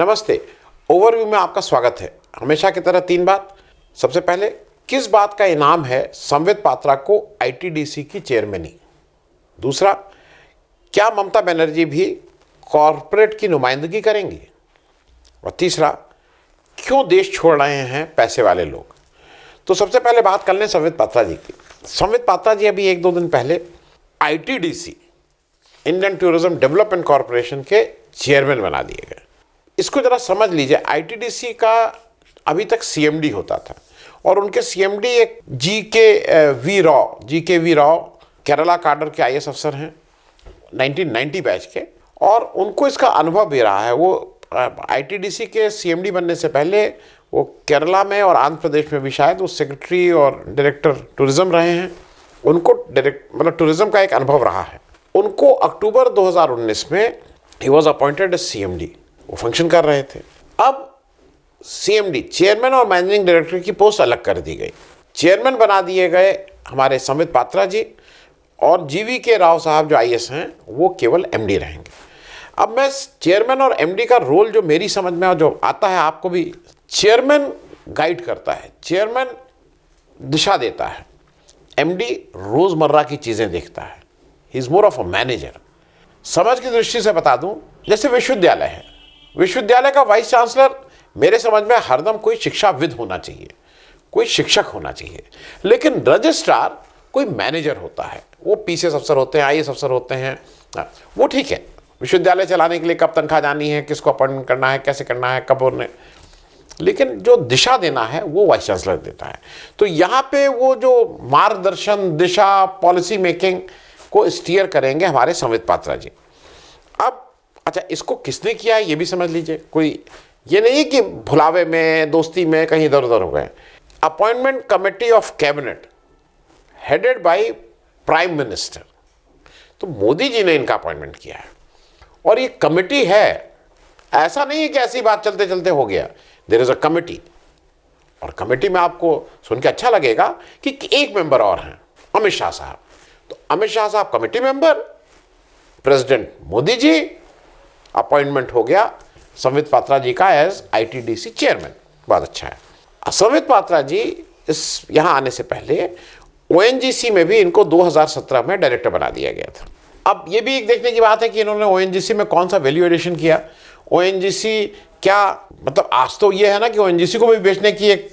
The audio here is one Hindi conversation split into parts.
नमस्ते। ओवरव्यू में आपका स्वागत है। हमेशा की तरह 3 बात। सबसे पहले, किस बात का इनाम है संबित पात्रा को आईटीडीसी की चेयरमैनी? दूसरा, क्या ममता बनर्जी भी कॉरपोरेट की नुमाइंदगी करेंगी? और तीसरा, क्यों देश छोड़ रहे हैं पैसे वाले लोग? तो सबसे पहले बात कर लें संबित पात्रा जी की। संबित पात्रा जी अभी 1-2 दिन पहले ITDC, Indian tourism development corporation के चेयरमैन बना दिए गए। इसको जरा समझ लीजिए, आईटीडीसी का अभी तक सीएमडी होता था और उनके सीएमडी एक जी के वी राव केरला काडर के आईएएस अफसर हैं, 1990 बैच के, और उनको इसका अनुभव भी रहा है। वो आईटीडीसी के सीएमडी बनने से पहले वो केरला में और आंध्र प्रदेश में भी शायद वो सेक्रेटरी और डायरेक्टर टूरिज्म रहे हैं। उनको टूरिज्म का एक अनुभव रहा है। उनको अक्टूबर 2019 में ही वॉज अपॉइंटेड एज सीएमडी, वो फंक्शन कर रहे थे। अब सीएमडी, चेयरमैन और मैनेजिंग डायरेक्टर की पोस्ट अलग कर दी गई। चेयरमैन बना दिए गए हमारे संबित पात्रा जी, और जीवी के राव साहब जो आईएएस हैं वो केवल एमडी रहेंगे। अब मैं चेयरमैन और एमडी का रोल जो मेरी समझ में जो आता है, आपको भी, चेयरमैन गाइड करता है, चेयरमैन दिशा देता है, एमडी रोजमर्रा की चीजें देखता है। He is more of a manager. समझ की दृष्टि से बता दूं, जैसे विश्वविद्यालय है, विश्वविद्यालय का वाइस चांसलर मेरे समझ में हरदम कोई शिक्षाविद होना चाहिए, कोई शिक्षक होना चाहिए। लेकिन रजिस्ट्रार कोई मैनेजर होता है, वो पीसीएस अफसर होते हैं, आईएएस अफसर होते हैं, वो ठीक है। विश्वविद्यालय चलाने के लिए कब तनख्वाह जानी है, किसको अपॉइंटमेंट करना है, कैसे करना है, कब उन्हें, लेकिन जो दिशा देना है वो वाइस चांसलर देता है। तो यहाँ पे वो जो मार्गदर्शन, दिशा, पॉलिसी मेकिंग को स्टीयर करेंगे हमारे संबित पात्रा जी। अब अच्छा, इसको किसने किया है ये भी समझ लीजिए। कोई ये नहीं कि भुलावे में, दोस्ती में कहीं इधर उधर हो गए। Appointment committee of cabinet headed by prime minister, तो मोदी जी ने इनका अपॉइंटमेंट किया है। और ये कमेटी है, ऐसा नहीं है कि ऐसी बात चलते चलते हो गया। देयर इज अ कमेटी, और कमेटी में आपको सुन के अच्छा लगेगा कि एक मेंबर और हैं, अमित शाह साहब। तो अमित शाह साहब committee member, president Modi ji, appointment हो गया संबित पात्रा जी का एज आईटीडीसी चेयरमैन। बहुत अच्छा है। संबित पात्रा जी इस यहाँ आने से पहले ओएनजीसी में भी इनको 2017 में डायरेक्टर बना दिया गया था। अब ये भी एक देखने की बात है कि इन्होंने ओएनजीसी में कौन सा वैल्यू एडिशन किया। ओएनजीसी क्या, मतलब आज तो ये है ना कि ओएनजीसी को भी बेचने की एक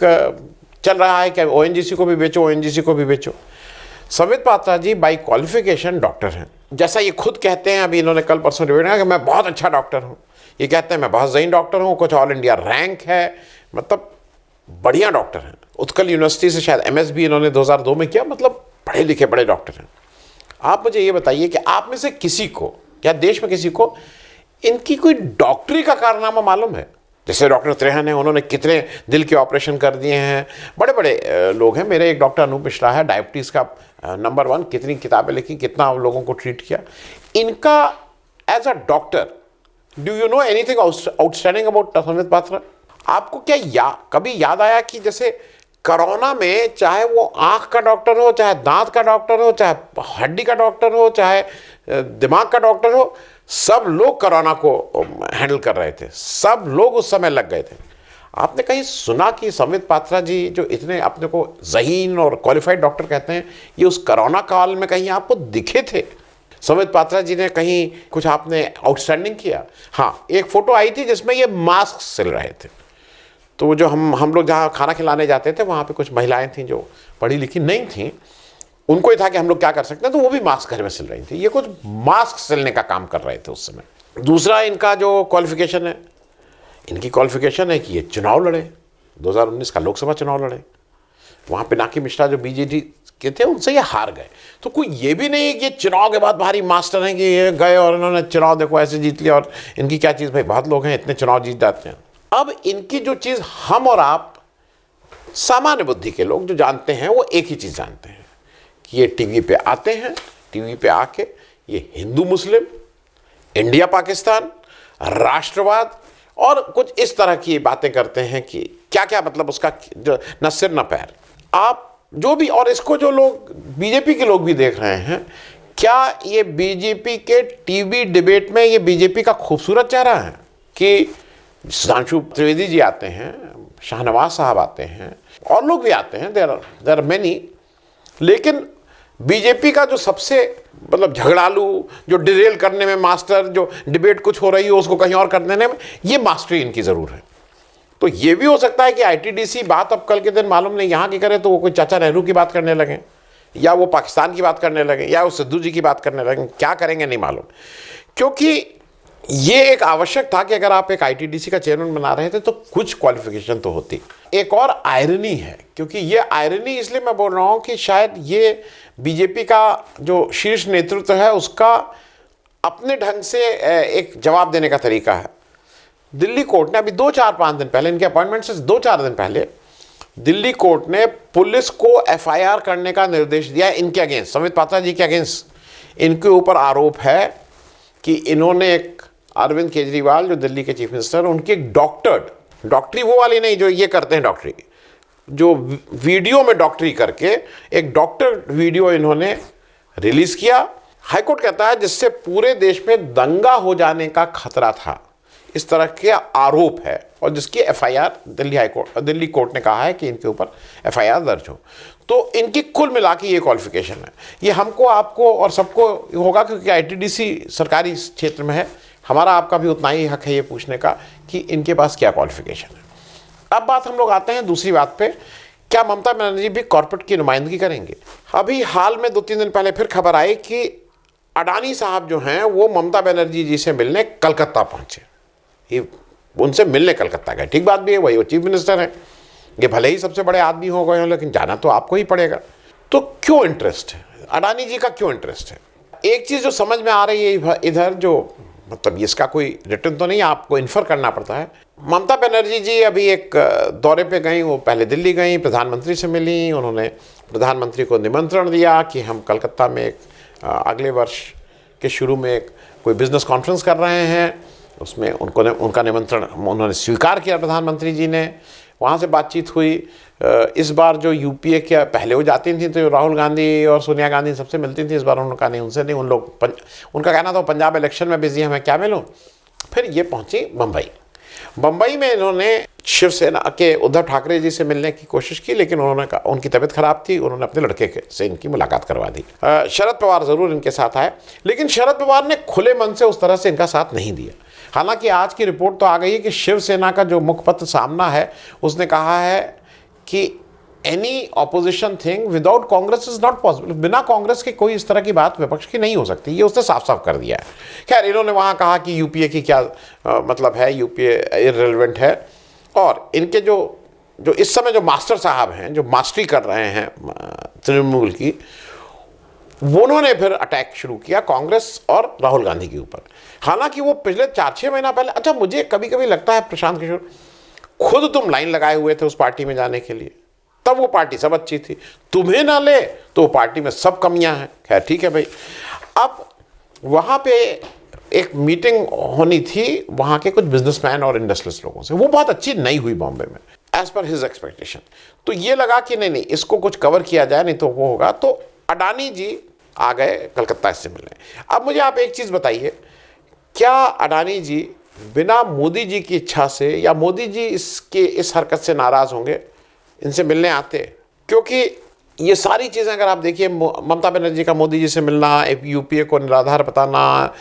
चल रहा है कि ओएनजीसी को भी बेचो, ओएनजीसी को भी बेचो। संबित पात्रा जी बाई क्वालिफिकेशन डॉक्टर हैं, जैसा ये खुद कहते हैं। अभी इन्होंने कल परसों डिबेट किया कि मैं बहुत अच्छा डॉक्टर हूँ। ये कहते हैं मैं बहुत ज़हीन डॉक्टर हूँ, कुछ ऑल इंडिया रैंक है, मतलब बढ़िया डॉक्टर हैं। उत्कल यूनिवर्सिटी से शायद एमएस भी इन्होंने 2002 में किया, मतलब पढ़े लिखे बड़े डॉक्टर हैं। आप मुझे ये बताइए कि आप में से किसी को या देश में किसी को इनकी कोई डॉक्टरी का कारनामा मालूम है? जैसे डॉक्टर त्रेहन है, उन्होंने कितने दिल के ऑपरेशन कर दिए हैं, बड़े बड़े लोग हैं। मेरे एक डॉक्टर अनूप मिश्रा है, डायबिटीज़ का नंबर 1, कितनी किताबें लिखी, कितना लोगों को ट्रीट किया। इनका as a doctor, do you know anything outstanding about Sambit Patra? आपको क्या कभी याद आया कि जैसे कोरोना में, चाहे वो आँख का डॉक्टर हो, चाहे दांत का डॉक्टर हो, चाहे हड्डी का डॉक्टर हो, चाहे दिमाग का डॉक्टर हो, सब लोग कोरोना को हैंडल कर रहे थे, सब लोग उस समय लग गए थे। आपने कहीं सुना कि संबित पात्रा जी, जो इतने अपने को ज़हीन और क्वालिफाइड डॉक्टर कहते हैं, ये उस कोरोना काल में कहीं आपको दिखे थे? संबित पात्रा जी ने कहीं कुछ आपने आउटस्टैंडिंग किया? हाँ, एक फ़ोटो आई थी जिसमें ये मास्क सिल रहे थे। तो जो हम लोग जहाँ खाना खिलाने जाते थे, वहाँ पे कुछ महिलाएं थीं जो पढ़ी लिखी नहीं थीं, उनको ही था कि हम लोग क्या कर सकते हैं, तो वो भी मास्क घर में सिल रही थी। ये कुछ मास्क सिलने का काम कर रहे थे उस समय। दूसरा, इनका जो क्वालिफिकेशन है, इनकी क्वालिफिकेशन है कि ये चुनाव लड़े, 2019 का लोकसभा चुनाव लड़े। वहाँ पिनाकी मिश्रा जो बीजेडी के थे, उनसे ये हार गए। तो कोई ये भी नहीं है कि चुनाव के बाद भारी मास्टर हैं कि ये गए और इन्होंने चुनाव देखो ऐसे जीत लिया, और इनकी क्या चीज़, भाई बहुत लोग हैं इतने चुनाव जीत जाते हैं। अब इनकी जो चीज़ हम और आप सामान्य बुद्धि के लोग जो जानते हैं, वो एक ही चीज़ जानते हैं कि ये टीवी पे आते हैं, टीवी पे आके ये हिंदू मुस्लिम, इंडिया पाकिस्तान, राष्ट्रवाद और कुछ इस तरह की बातें करते हैं कि क्या क्या, मतलब उसका जो न सिर न पैर। आप जो भी, और इसको जो लोग बीजेपी के लोग भी देख रहे हैं, क्या ये बीजेपी के टीवी डिबेट में ये बीजेपी का खूबसूरत चेहरा है कि सुधांशु त्रिवेदी जी आते हैं, शाहनवाज साहब आते हैं, और लोग भी आते हैं, देयर आर मेनी। लेकिन बीजेपी का जो सबसे मतलब झगड़ालू, जो डिरेल करने में मास्टर, जो डिबेट कुछ हो रही हो उसको कहीं और कर देने में, ये मास्टरी इनकी ज़रूर है। तो ये भी हो सकता है कि आईटीडीसी बात अब कल के दिन मालूम नहीं यहाँ की करे तो वो कोई चाचा नेहरू की बात करने लगे, या वो पाकिस्तान की बात करने लगे, या वो सिद्धू जी की बात करने लगे, क्या करेंगे नहीं मालूम। क्योंकि ये एक आवश्यक था कि अगर आप एक आईटीडीसी का चेयरमैन बना रहे थे तो कुछ क्वालिफिकेशन तो होती। एक और आयरनी है, क्योंकि ये आयरनी इसलिए मैं बोल रहा हूँ कि शायद ये बीजेपी का जो शीर्ष नेतृत्व है उसका अपने ढंग से एक जवाब देने का तरीका है। दिल्ली कोर्ट ने अभी 2-4-5 दिन पहले, इनके अपॉइंटमेंट से 2-4 दिन पहले, दिल्ली कोर्ट ने पुलिस को एफआईआर करने का निर्देश दिया इनके अगेंस्ट, संबित पात्रा जी के अगेंस्ट। इनके ऊपर आरोप है कि इन्होंने एक अरविंद केजरीवाल जो दिल्ली के चीफ मिनिस्टर, उनकी एक डॉक्टरी वो वाली नहीं जो ये करते हैं डॉक्टरी, जो वीडियो में डॉक्टरी करके एक डॉक्टर वीडियो इन्होंने रिलीज किया। हाईकोर्ट कहता है जिससे पूरे देश में दंगा हो जाने का खतरा था, इस तरह के आरोप है, और जिसकी एफआईआर दिल्ली कोर्ट ने कहा है कि इनके ऊपर एफआईआर दर्ज हो। तो इनकी कुल मिला के ये क्वालिफिकेशन है। ये हमको, आपको और सबको होगा, क्योंकि आईटीडीसी सरकारी क्षेत्र में है, हमारा आपका भी उतना ही हक है ये पूछने का कि इनके पास क्या क्वालिफिकेशन है। अब बात हम लोग आते हैं दूसरी बात पे, क्या ममता बनर्जी भी कॉर्पोरेट की नुमाइंदगी करेंगे? अभी हाल में 2-3 दिन पहले फिर खबर आई कि अडानी साहब जो हैं वो ममता बनर्जी जी से मिलने कलकत्ता पहुंचे। ये उनसे मिलने कलकत्ता गए, ठीक बात भी है, वही वो चीफ मिनिस्टर हैं, ये भले ही सबसे बड़े आदमी हो गए हैं, लेकिन जाना तो आपको ही पड़ेगा। तो क्यों इंटरेस्ट है अडानी जी का, क्यों इंटरेस्ट है? एक चीज़ जो समझ में आ रही है इधर, जो मतलब इसका कोई रिटर्न तो नहीं, आपको इन्फर करना पड़ता है। ममता बनर्जी जी अभी एक दौरे पे गई, वो पहले दिल्ली गई, प्रधानमंत्री से मिली, उन्होंने प्रधानमंत्री को निमंत्रण दिया कि हम कलकत्ता में एक अगले वर्ष के शुरू में एक कोई बिजनेस कॉन्फ्रेंस कर रहे हैं, उसमें उनका निमंत्रण उन्होंने स्वीकार किया प्रधानमंत्री जी ने। वहाँ से बातचीत हुई। इस बार जो यूपीए के, पहले वो जाती थी तो राहुल गांधी और सोनिया गांधी सबसे मिलती थी, इस बार उन्होंने कहा नहीं, उनसे नहीं, उन लोग उनका कहना था पंजाब इलेक्शन में बिजी है, मैं क्या मिलूँ। फिर ये पहुँची बम्बई में इन्होंने शिवसेना के उद्धव ठाकरे जी से मिलने की कोशिश की, लेकिन उन्होंने कहा उनकी तबीयत खराब थी, उन्होंने अपने लड़के से इनकी मुलाकात करवा दी। शरद पवार ज़रूर इनके साथ आए, लेकिन शरद पवार ने खुले मन से उस तरह से इनका साथ नहीं दिया। हालांकि आज की रिपोर्ट तो आ गई है कि शिवसेना का जो मुखपत्र सामना है उसने कहा है कि any opposition thing without Congress is not possible, बिना कांग्रेस के कोई इस तरह की बात विपक्ष की नहीं हो सकती, ये उसने साफ साफ कर दिया है। खैर, इन्होंने वहाँ कहा कि यूपीए की क्या मतलब है, यूपीए इररिलेवेंट है, और इनके जो इस समय जो मास्टर साहब हैं, जो मास्टरी कर रहे हैं तृणमूल की, उन्होंने फिर अटैक शुरू किया कांग्रेस और राहुल गांधी के ऊपर। हालांकि वो पिछले 4-6 महीना पहले, अच्छा मुझे कभी कभी लगता है प्रशांत किशोर, खुद तुम लाइन लगाए हुए थे उस पार्टी में जाने के लिए, तब वो पार्टी सब अच्छी थी, तुम्हें ना ले तो वो पार्टी में सब कमियां हैं। खैर ठीक है भाई। अब वहाँ पे एक मीटिंग होनी थी वहाँ के कुछ बिजनेसमैन और इंडस्ट्रियलिस्ट लोगों से, वो बहुत अच्छी नहीं हुई बॉम्बे में एज पर हिज एक्सपेक्टेशन। तो ये लगा कि नहीं इसको कुछ कवर किया जाए, नहीं तो वो होगा। तो अडानी जी आ गए कलकत्ता इससे मिलने। अब मुझे आप एक चीज़ बताइए, क्या अडानी जी बिना मोदी जी की इच्छा से, या मोदी जी इस हरकत से नाराज़ होंगे, इनसे मिलने आते? क्योंकि ये सारी चीज़ें अगर आप देखिए, ममता बनर्जी का मोदी जी से मिलना, यूपीए को निराधार बताना,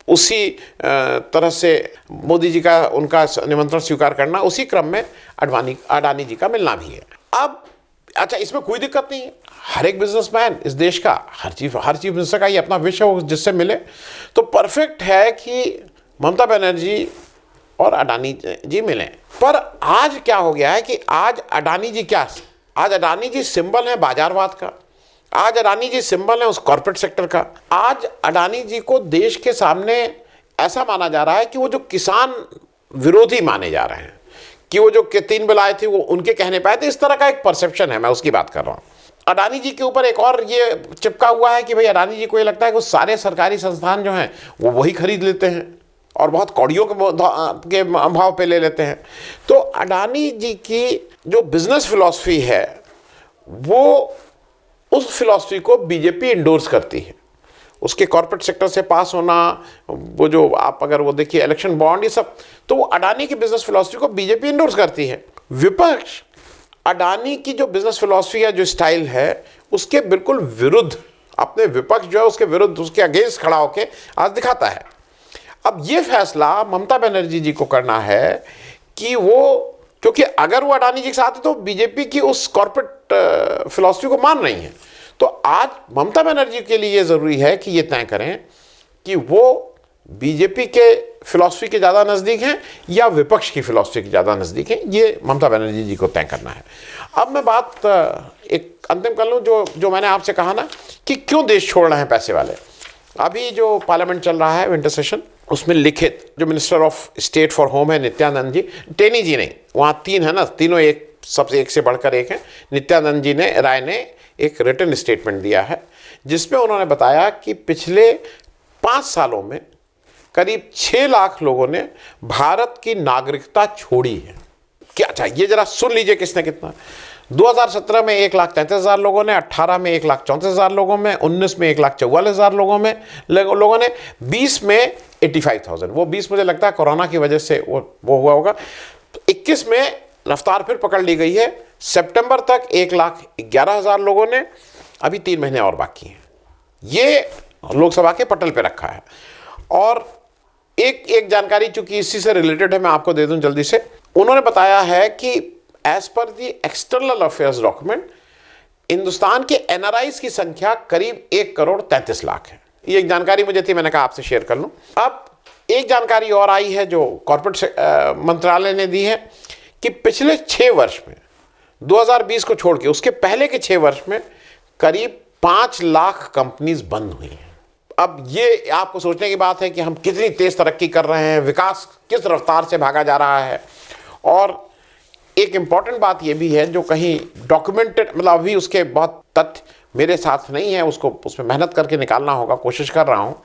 उसी तरह से मोदी जी का उनका निमंत्रण स्वीकार करना, उसी क्रम में अडानी जी का मिलना भी है। अब अच्छा, इसमें कोई दिक्कत नहीं है, हर एक बिजनेसमैन इस देश का, हर चीफ मिनिस्टर का ये अपना विषय हो जिससे मिले, तो परफेक्ट है कि ममता बनर्जी और अडानी जी मिलें। पर आज क्या हो गया है कि आज अडानी जी सिंबल है बाजारवाद का, आज अडानी जी सिंबल है उस कॉर्पोरेट सेक्टर का। आज अडानी जी को देश के सामने ऐसा माना जा रहा है कि वो जो किसान विरोधी माने जा रहे हैं, कि वो जो 3 बिल आए थे वो उनके कहने पे आए थे, इस तरह का एक परसेप्शन है, मैं उसकी बात कर रहा हूँ। अडानी जी के ऊपर एक और ये चिपका हुआ है कि भाई अडानी जी को ये लगता है कि सारे सरकारी संस्थान जो हैं वो वही खरीद लेते हैं और बहुत कौड़ियों के भाव पे ले लेते हैं। तो अडानी जी की जो बिजनेस फिलॉसफी है, वो उस फिलॉसफी को बीजेपी इंडोर्स करती है, उसके कॉर्पोरेट सेक्टर से पास होना, वो जो आप अगर वो देखिए इलेक्शन बॉन्ड, ये सब, तो वो अडानी की बिजनेस फिलॉसफी को बीजेपी इंडोर्स करती है। विपक्ष अडानी की जो बिजनेस फिलॉसफी या जो स्टाइल है उसके बिल्कुल विरुद्ध, अपने विपक्ष जो है उसके विरुद्ध, उसके अगेंस्ट खड़ा होकर आज दिखाता है। अब ये फैसला ममता बनर्जी जी को करना है कि वो, क्योंकि अगर वो अडानी जी के साथ है तो बीजेपी की उस कॉर्पोरेट फिलॉसफी को मान रही हैं, तो आज ममता बनर्जी के लिए ज़रूरी है कि ये तय करें कि वो बीजेपी के फिलॉसफी के ज़्यादा नज़दीक हैं या विपक्ष की फिलॉसफी के ज़्यादा नज़दीक हैं। ये ममता बनर्जी जी को तय करना है। अब मैं बात एक अंतिम कर लूँ, जो मैंने आपसे कहा ना कि क्यों देश छोड़ रहे हैं पैसे वाले। अभी जो पार्लियामेंट चल रहा है विंटर सेशन, उसमें लिखित जो minister of state for home है नित्यानंद जी, टेनी जी नहीं, वहाँ 3 है ना, तीनों एक सबसे एक से बढ़कर एक है। नित्यानंद जी ने राय ने एक रिटन स्टेटमेंट दिया है जिसमें उन्होंने बताया कि पिछले 5 सालों में करीब 6 लाख लोगों ने भारत की नागरिकता छोड़ी है। क्या चाहिए, ये जरा सुन लीजिए किसने कितना। 2017 में 1,33,000 लोगों ने, 18 में 1,34,000 लोगों में, 19 में 1,44,000 लोगों ने, 20 में 85,000। वो 20 मुझे लगता है कोरोना की वजह से वो हुआ होगा। 21 में रफ्तार फिर पकड़ ली गई है। सितंबर तक 1,11,000 लोगों ने, अभी 3 महीने और बाकी हैं। ये लोकसभा के पटल पे रखा है। और एक जानकारी चूंकि इसी से रिलेटेड है, मैं आपको दे दूं जल्दी से। उन्होंने बताया है कि एज पर the external affairs document, Hindustan के एनआरआईज की संख्या करीब 1,33,00,000 है। ये एक जानकारी मुझे थी, मैंने कहा आपसे शेयर कर लूं। अब एक जानकारी और आई है जो कॉर्पोरेट मंत्रालय ने दी है कि पिछले 6 वर्ष में, 2020 को छोड़ के उसके पहले के 6 वर्ष में करीब 5 लाख कंपनीज बंद हुई हैं। अब ये आपको सोचने की बात है कि हम कितनी तेज तरक्की कर रहे हैं, विकास किस रफ्तार से भागा जा रहा है। और एक इम्पॉर्टेंट बात ये भी है जो कहीं डॉक्यूमेंटेड, मतलब अभी उसके बहुत तथ्य मेरे साथ नहीं है, उसमें मेहनत करके निकालना होगा, कोशिश कर रहा हूँ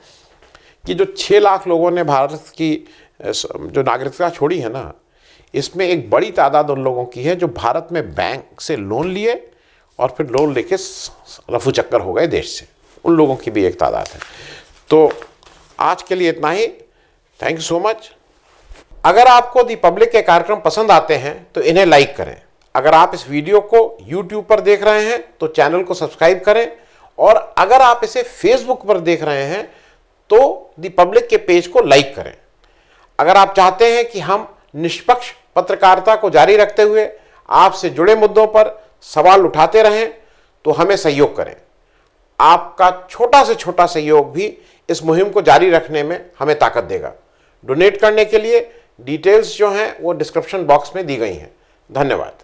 कि जो 6 लाख लोगों ने भारत की जो नागरिकता छोड़ी है ना, इसमें एक बड़ी तादाद उन लोगों की है जो भारत में बैंक से लोन लिए और फिर लोन लेके रफू चक्कर हो गए देश से। उन लोगों की भी एक तादाद है। तो आज के लिए इतना ही। Thank you so much. अगर आपको दी पब्लिक के कार्यक्रम पसंद आते हैं तो इन्हें लाइक करें। अगर आप इस वीडियो को YouTube पर देख रहे हैं तो चैनल को सब्सक्राइब करें, और अगर आप इसे Facebook पर देख रहे हैं तो दी पब्लिक के पेज को लाइक करें। अगर आप चाहते हैं कि हम निष्पक्ष पत्रकारिता को जारी रखते हुए आपसे जुड़े मुद्दों पर सवाल उठाते रहें तो हमें सहयोग करें। आपका छोटा से छोटा सहयोग भी इस मुहिम को जारी रखने में हमें ताकत देगा। डोनेट करने के लिए डिटेल्स जो हैं वो डिस्क्रिप्शन बॉक्स में दी गई हैं। धन्यवाद।